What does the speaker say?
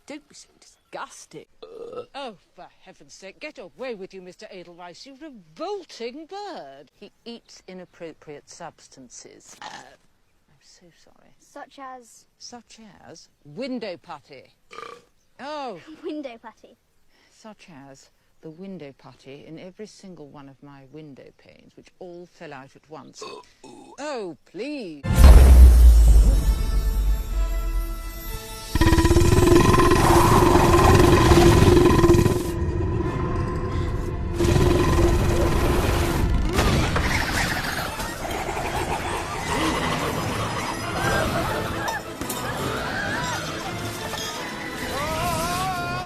don't be so disgusting. Oh, for heaven's sake, get away with you, Mr. Edelweiss, you revolting bird. He eats inappropriate substances. I'm so sorry. Such as? Such as window putty. Oh. Window putty. Such as the window putty in every single one of my window panes, which all fell out at once. Oh, please.